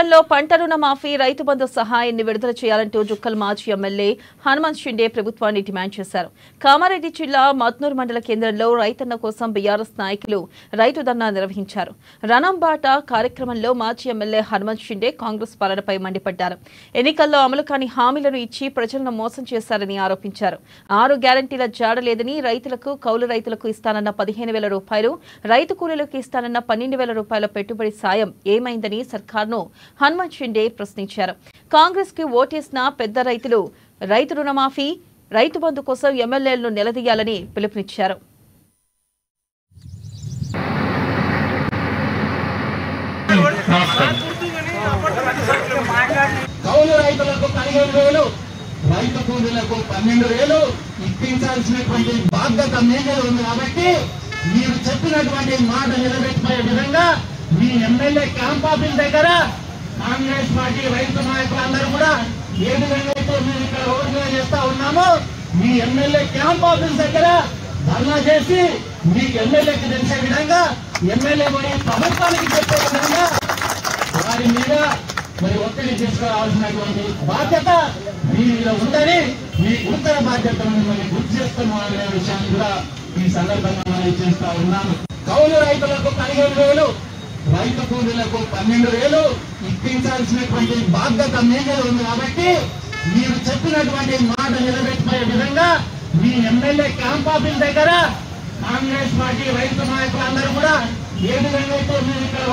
ఎన్నికల్లో పంట రుణ మాఫీ, రైతు బంధు సహాయాన్ని విడుదల చేయాలంటూ జుక్కల్ మాజీ ఎమ్మెల్యే హనుమంత్ షిండే ప్రభుత్వాన్ని డిమాండ్ చేశారు. కామారెడ్డి జిల్లా మద్నూర్ మండల కేంద్రంలో రైతన్న కోసం బీఆర్ఎస్ నాయకులు రైతు ధర్నా నిర్వహించారు. రణంబాట కార్యక్రమంలో మాజీ ఎమ్మెల్యే హనుమంత్ షిండే కాంగ్రెస్ పాలనపై మండిపడ్డారు. ఎన్నికల్లో అమలు కాని హామీలను ఇచ్చి ప్రజలను మోసం చేశారని ఆరోపించారు. 6 గ్యారంటీల జాడ లేదని, రైతులకు, కౌలు రైతులకు ఇస్తానన్న 15,000 రూపాయలు, రైతు కూలీలకు ఇస్తానన్న 12,000 రూపాయల పెట్టుబడి సాయం ఏమైందని సర్కార్ను హనుమంత్ షిండే ప్రశ్నించారు. కాంగ్రెస్ కి ఓటేసిన పెద్ద రైతులు రైతు రుణమాఫీ, రైతు బంధు కోసం ఎమ్మెల్యేలను నిలదీయాలని పిలుపునిచ్చారు. కౌలు రైతులకు 15,000, రైతు కూలీలకు 12,000 ఇప్పించాల్సినటువంటి బాధ్యత మీ మీద ఉంది. కాబట్టి మీరు చెప్పినటువంటి మాట నిలబెట్టిపోయే విధంగా మీ ఎమ్మెల్యే క్యాంప్ ఆఫీస్ దగ్గర కాంగ్రెస్ పార్టీ రైతు నాయకులందరూ కూడా ఏ విధంగా అయితే మీరు ఇక్కడ ఓపెన్ చేస్తా ఉన్నామో, మీ ఎమ్మెల్యే క్యాంప్ ఆఫీస్ దగ్గర ధర్నా చేసి మీకు ఎమ్మెల్యేకి తెలిసే విధంగా, ఎమ్మెల్యే మరి ప్రభుత్వానికి చెప్పే విధంగా వారి మీద మరి ఒత్తిడి తీసుకురావాల్సినటువంటి బాధ్యత మీ మీద ఉందని, మీ ఉత్తర బాధ్యతలను మరి గుర్తు చేస్తున్నామనే విషయాన్ని కూడా ఈ సందర్భంగా మనం చేస్తా ఉన్నాము. కౌలు రైతులకు 15,000, రైతు కూలీలకు 12,000 ఇప్పించాల్సినటువంటి బాధ్యత మీ మీద ఉంది. కాబట్టి మీరు చెప్పినటువంటి మాట నిలబెట్టిపోయే విధంగా మీ ఎమ్మెల్యే క్యాంప్ ఆఫీస్ దగ్గర కాంగ్రెస్ పార్టీ రైతు నాయకులందరూ కూడా ఏ విధంగా అయితే మీరు ఇక్కడ